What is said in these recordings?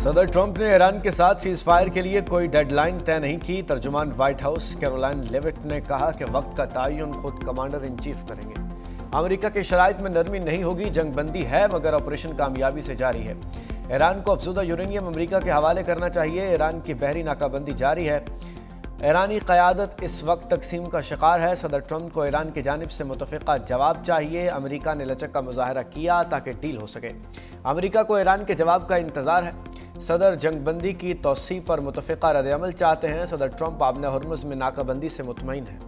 सदर ट्रंप ने ईरान के साथ सीजफायर के लिए कोई डेडलाइन तय नहीं की। तर्जुमान व्हाइट हाउस कैरोलाइन लेविट ने कहा कि वक्त का तयन खुद कमांडर इन चीफ करेंगे। अमेरिका के शराइत में नरमी नहीं होगी, जंगबंदी है मगर ऑपरेशन कामयाबी से जारी है। ईरान को अफजुदा यूरेनियम अमेरिका के हवाले करना चाहिए। ईरान की बहरी नाकाबंदी जारी है। ईरानी क़यादत इस वक्त तकसीम का शिकार है। सदर ट्रंप को ईरान की जानिब से मुतफ़िक़ा जवाब चाहिए। अमेरिका ने लचक का मुजाहरा किया ताकि डील हो सके। अमेरिका को ईरान के जवाब का इंतज़ार है। सदर जंगबंदी की तोसी पर मुतफ़िक़ा रद्द-ए-अमल चाहते हैं। सदर ट्रंप आबने हुर्मुज़ में नाकाबंदी से मुतमईन है।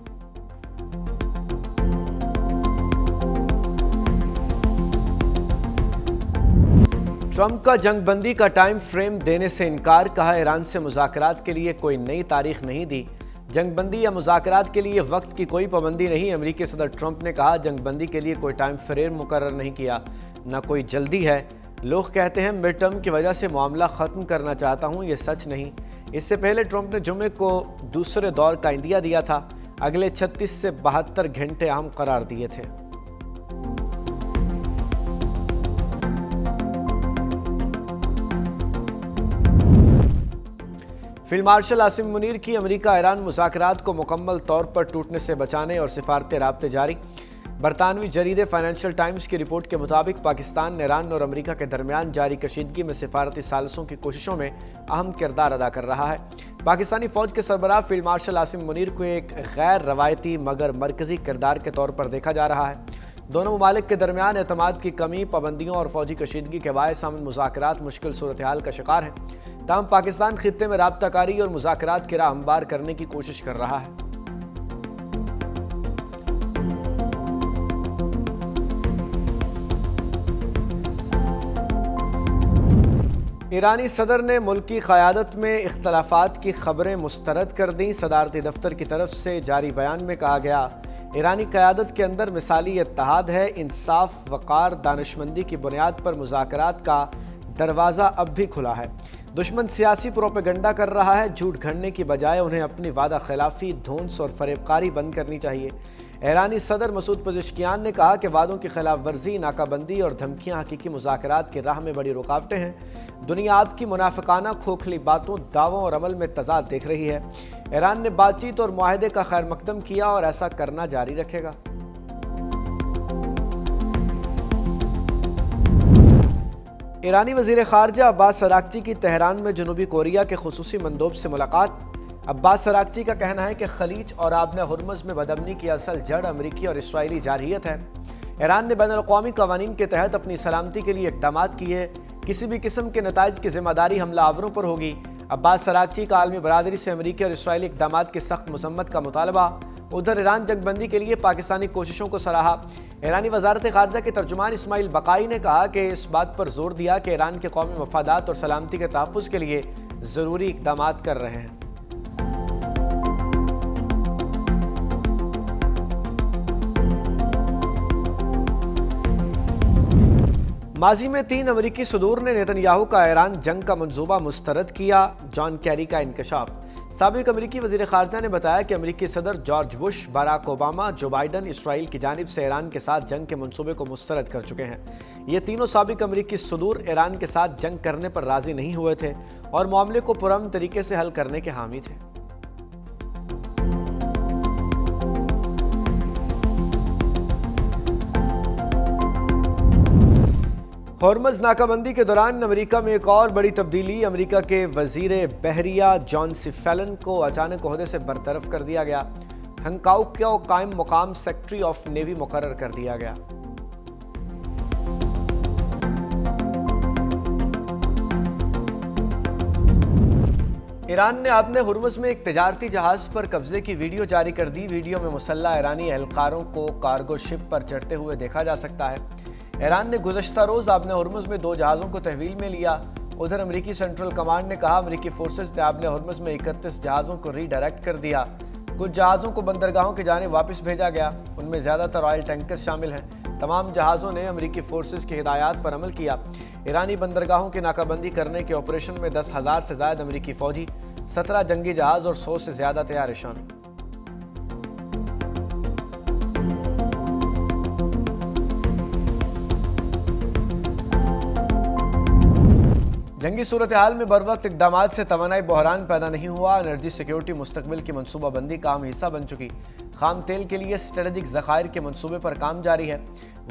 ट्रंप का जंगबंदी का टाइम फ्रेम देने से इनकार। कहा, ईरान से मुज़ाकरात के लिए कोई नई तारीख नहीं दी। जंगबंदी या मुज़ाकरात के लिए वक्त की कोई पाबंदी नहीं। अमेरिकी सदर ट्रंप ने कहा, जंगबंदी के लिए कोई टाइम फ्रेम मुकर्रर नहीं किया, न कोई जल्दी है। लोग कहते हैं मिड टर्म की वजह से मामला ख़त्म करना चाहता हूं, ये सच नहीं। इससे पहले ट्रंप ने जुमे को दूसरे दौर का इंदिया दिया था। अगले 36 से 72 घंटे अहम करार दिए थे। फील्ड मार्शल आसिम मुनीर की अमेरिका ईरान मुज़ाकरात को मुकम्मल तौर पर टूटने से बचाने और सिफारती राब्ते जारी। बरतानवी जरीदे फाइनेंशियल टाइम्स की रिपोर्ट के मुताबिक पाकिस्तान ईरान और अमेरिका के दरमियान जारी कशीदगी में सिफारती सालसों की कोशिशों में अहम किरदार अदा कर रहा है। पाकिस्तानी फ़ौज के सरबराह फील्ड मार्शल आसिम मुनीर को एक गैर रवायती मगर मरकज़ी किरदार के तौर पर देखा जा रहा है। दोनों ममालिक के दरमियान एतमाद की कमी, पाबंदियों और फौजी कशीदगी के बायस अमन मुज़ाकरात मुश्किल सूरत हाल का शिकार है। ताहम पाकिस्तान खित्ते में राब्ताकारी और मुज़ाकरात की राह हमवार करने की कोशिश कर रहा है। ईरानी सदर ने मुल्की क़यादत में इख्तलाफात की खबरें मुस्तरद कर दी। सदारती दफ्तर की तरफ से जारी बयान में कहा गया, ईरानी क़यादत के अंदर मिसाली इत्तेहाद है। इंसाफ, वक़ार, दानिशमंदी की बुनियाद पर मुज़ाकरात का दरवाज़ा अब भी खुला है। दुश्मन सियासी प्रोपेगंडा कर रहा है। झूठ घड़ने की बजाय उन्हें अपनी वादा खिलाफी, धौंस और फरेबकारी बंद करनी चाहिए। ईरानी सदर मसूद पज़ेश्कियान ने कहा कि वादों की खिलाफ वर्जी, नाकाबंदी और धमकियां हकीकी मुज़ाकरात की राह में बड़ी रुकावटें हैं। दुनिया आपकी मुनाफिकाना खोखली बातों, दावों और अमल में तज़ाद देख रही है। ईरान ने बातचीत और मुआहदे का खैर मकदम किया और ऐसा करना जारी रखेगा। ईरानी वज़ीर ख़ारजा अब्बास अराक्ची की तेहरान में जनूबी कोरिया के खुसूसी मंदोब से मुलाकात। अब्बास अराक्ची का कहना है कि खलीज और आबने हुर्मुज़ में बदअमनी की असल जड़ अमरीकी और इसराइली जारहियत है। ईरान ने बैनुल-अक़वामी क़वानीन के तहत अपनी सलामती के लिए इक़दामात किए। किसी भी किस्म के नताइज की ज़िम्मेदारी हमलावरों पर होगी। अब्बास अराक्ची का आलमी बरादरी से अमरीकी और इसराइली इक़दामात की सख्त मज़म्मत का मुतालबा। उधर ईरान जंगबंदी के लिए पाकिस्तानी कोशिशों को सराहा। ईरानी वज़ारत ख़ारजा के तर्जुमान इस्माइल बक़ाई ने कहा कि इस बात पर जोर दिया कि ईरान के कौमी मफादात और सलामती के तहफ़्फ़ुज़ के लिए ज़रूरी इक़दामात कर रहे हैं। माजी में 3 अमरीकी सदूर ने नेतन्याहू का ईरान जंग का मंसूबा मुस्तरद किया। जॉन कैरी का इंकशाफ। साबिक अमरीकी वज़ीर ख़ारजा ने बताया कि अमरीकी सदर जॉर्ज बुश, बाराक ओबामा, जो बाइडन इसराइल की जानिब से ईरान के साथ जंग के मंसूबे को मुस्तरद कर चुके हैं। ये तीनों साबिक अमरीकी सदूर ईरान के साथ जंग करने पर राज़ी नहीं हुए थे और मामले को पुरअमन तरीके से हल करने के हामी थे। हॉर्मज़ नाकाबंदी के दौरान अमेरिका में एक और बड़ी तब्दीली। अमेरिका के वज़ीर बहरिया जॉन सी फेलन को अचानक ओहदे से बरतरफ कर दिया गया। हंकाउ को कायम मुकाम सेक्रेटरी ऑफ नेवी मुकर्रर कर दिया गया। ईरान ने आबने हुर्मुज़ में एक तिजारती जहाज़ पर कब्जे की वीडियो जारी कर दी। वीडियो में मुसल्लह ईरानी एहलकारों को कार्गो शिप पर चढ़ते हुए देखा जा सकता है। ईरान ने गुज़श्ता रोज़ आबने हुर्मुज़ में 2 जहाज़ों को तहवील में लिया। उधर अमरीकी सेंट्रल कमांड ने कहा, अमरीकी फोर्सेस ने आबने हुर्मुज़ में 31 जहाज़ों को रीडायरेक्ट कर दिया। कुछ जहाज़ों को बंदरगाहों की जानिब वापस भेजा गया। उनमें ज़्यादातर ऑयल टैंकर्स शामिल हैं। तमाम जहाज़ों ने अमरीकी फोर्सेस की हिदायत पर अमल किया। ईरानी बंदरगाहों की नाकाबंदी करने के ऑपरेशन में 10,000 से ज़्यादा अमरीकी फ़ौजी, 17 जंगी जहाज़ और 100 से ज़्यादा तैयार शामिल। जंगी सूरत हाल में बरवक्त इक़दामात से तवानाई बहरान पैदा नहीं हुआ। एनर्जी सिक्योरिटी मुस्तकबिल की मनसूबाबंदी का अहम हिस्सा बन चुकी। खाम तेल के लिए स्ट्रेटेजिक ज़खायर के मनसूबे पर काम जारी है।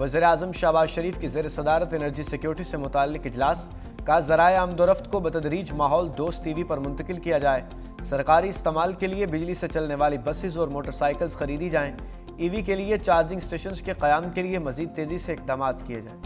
वज़ीर आज़म शहबाज शरीफ की ज़ेर सदारत एनर्जी सिक्योरिटी से मुताल्लिक़ इजलास का ज़राए आमदोरफ्त को बतदरीज माहौल दोस्त टीवी पर मुंतकिल किया जाए। सरकारी इस्तेमाल के लिए बिजली से चलने वाली बसेस और मोटरसाइकिल्स खरीदी जाएँ। ईवी के लिए चार्जिंग स्टेशन के क़याम के लिए मज़ीद तेज़ी से इक़दाम किए जाएँ।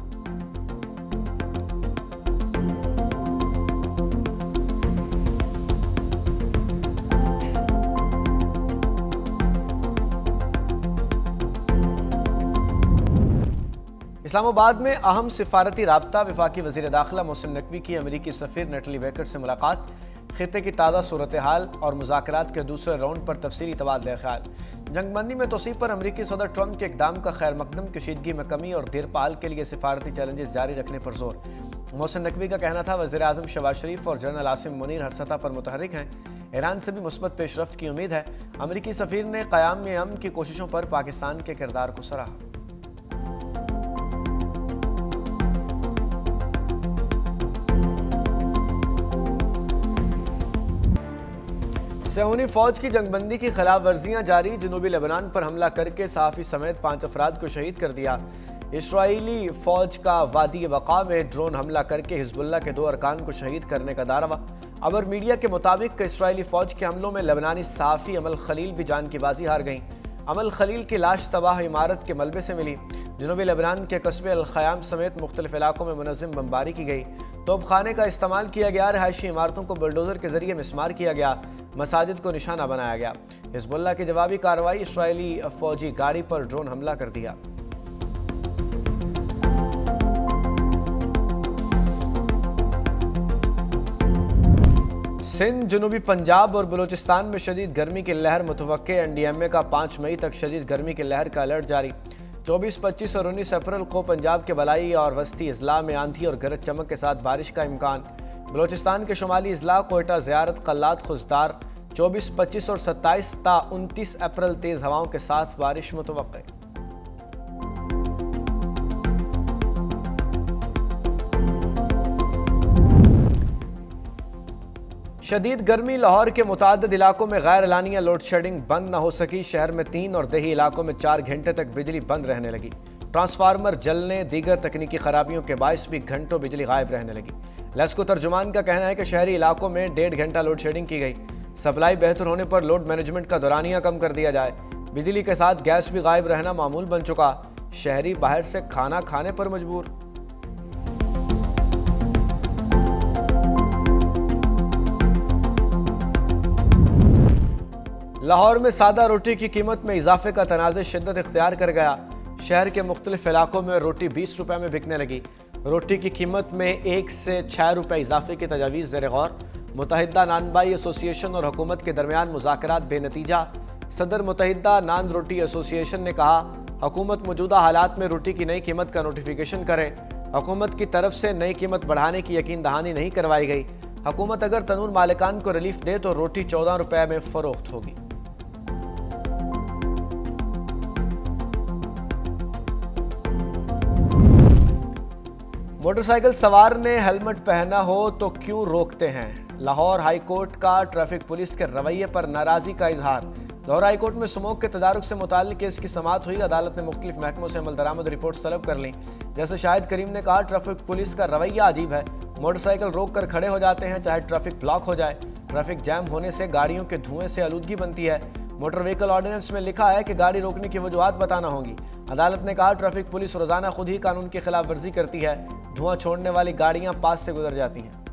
इस्लामाबाद में अहम सिफारती राब्ता वफाकी वज़ीर दाखिला मोहसिन नकवी की अमरीकी सफ़ीर नटली बेकर से मुलाकात। खित्ते की ताज़ा सूरत हाल और मुज़ाकरात के दूसरे राउंड पर तफसीली तबादला ख्याल। जंगबंदी में तोसीब पर अमरीकी सदर ट्रंप के इक़दाम का खैर मकदम, कशीदगी में कमी और देरपाल के लिए सिफारती चैलेंजेस जारी रखने पर जोर। मोहसिन नकवी का कहना था वज़ीर आज़म शहबाज शरीफ और जनरल आसिम मुनीर हर सतह पर मुतहरिक हैं। ईरान से भी मुस्बत पेशरफ्त की उम्मीद है। अमरीकी सफ़ीर ने क़याम में अमन की कोशिशों पर पाकिस्तान के किरदार को सराहा। सेहूनी फौज की जंगबंदी की खिलाफ वर्जियाँ जारी। जनूबी लेबनान पर हमला करके सहाफ़ी समेत 5 अफराद को शहीद कर दिया। इसराइली फौज का वादी वक़ा में ड्रोन हमला करके हिजबुल्लाह के 2 अरकान को शहीद करने का दावा। अबर मीडिया के मुताबिक इसराइली फौज के हमलों में लेबनानी सहाफ़ी अमल खलील भी जान की बाजी हार गईं। अमल खलील की लाश तबाह इमारत के मलबे से मिली। जनूबी लेबनान के कस्बे अल ख़याम समेत मुख्तलिफ इलाकों में मुनज़्ज़म बमबारी की गई। तोपखाने का इस्तेमाल किया गया। रहायशी इमारतों को बुलडोज़र के जरिए मिसमार किया गया। मसाजिद को निशाना बनाया गया। हिजबुल्लाह की जवाबी कार्रवाई, इसराइली फौजी गाड़ी पर ड्रोन हमला कर दिया। सिंध, जनूबी पंजाब और बलूचिस्तान में शदीद गर्मी की लहर मुतवक्के। NDMA का 5 मई तक शदीद गर्मी की लहर का अलर्ट जारी। 24, 25 और 19 अप्रैल को पंजाब के बलाई और वस्ती अजला में आंधी और गरज चमक के साथ बारिश का इम्कान। बलूचिस्तान के शुमाली अजला कोयटा, ज़ियारत, कल्लात, खुजदार 24, 25 और 27 ता 29 अप्रैल तेज़ हवाओं के साथ बारिश मुतवक्के। शदीद गर्मी, लाहौर के मुताद्दिद इलाकों में गैर एलानिया लोड शेडिंग बंद न हो सकी। शहर में 3 और देही इलाकों में 4 घंटे तक बिजली बंद रहने लगी। ट्रांसफार्मर जलने, दीगर तकनीकी खराबियों के बायस भी घंटों बिजली गायब रहने लगी। लेस्को तर्जुमान का कहना है कि शहरी इलाकों में 1.5 घंटा लोड शेडिंग की गई। सप्लाई बेहतर होने पर लोड मैनेजमेंट का दौरानिया कम कर दिया जाए। बिजली के साथ गैस भी गायब रहना मामूल बन चुका। शहरी बाहर से खाना खाने पर मजबूर। लाहौर में सादा रोटी की कीमत में इजाफे का तनाज़ शिद्दत इख्तियार कर गया। शहर के मुख्तलिफ इलाकों में रोटी 20 रुपये में बिकने लगी। रोटी की कीमत में 1 से 6 रुपये इजाफे की तजावीज़ ज़ेर गौर। मुतहिदा नानबाई एसोसिएशन और हुकूमत के दरमियान मुज़ाकरात बेनतीजा। सदर मुतहिदा नान रोटी एसोसिएशन ने कहा, हुकूमत मौजूदा हालात में रोटी की नई कीमत का नोटिफिकेशन करे। हुकूमत की तरफ से नई कीमत बढ़ाने की यकीन दहानी नहीं करवाई गई। हुकूमत अगर तनूर मालिकान को रिलीफ दे तो रोटी 14 रुपये में फ़रोख्त होगी। मोटरसाइकिल सवार ने हेलमेट पहना हो तो क्यों रोकते हैं? लाहौर हाई कोर्ट का ट्रैफिक पुलिस के रवैये पर नाराज़गी का इजहार। लाहौर हाई कोर्ट में स्मोक के तदारुक से मुताल्लिक केस की समाअत हुई। अदालत ने मुख्तलिफ महकमों से अमल दरामद रिपोर्ट तलब कर ली। जैसे शाहिद करीम ने कहा, ट्रैफिक पुलिस का रवैया अजीब है। मोटरसाइकिल रोक कर खड़े हो जाते हैं चाहे ट्रैफिक ब्लॉक हो जाए। ट्रैफिक जैम होने से गाड़ियों के धुएं से आलूदगी बनती है। मोटर व्हीकल ऑर्डिनेंस में लिखा है कि गाड़ी रोकने की वजूहात बताना होगी। अदालत ने कहा, ट्रैफिक पुलिस रोजाना खुद ही कानून की खिलाफ वर्जी करती है। धुआं छोड़ने वाली गाड़ियां पास से गुजर जाती हैं।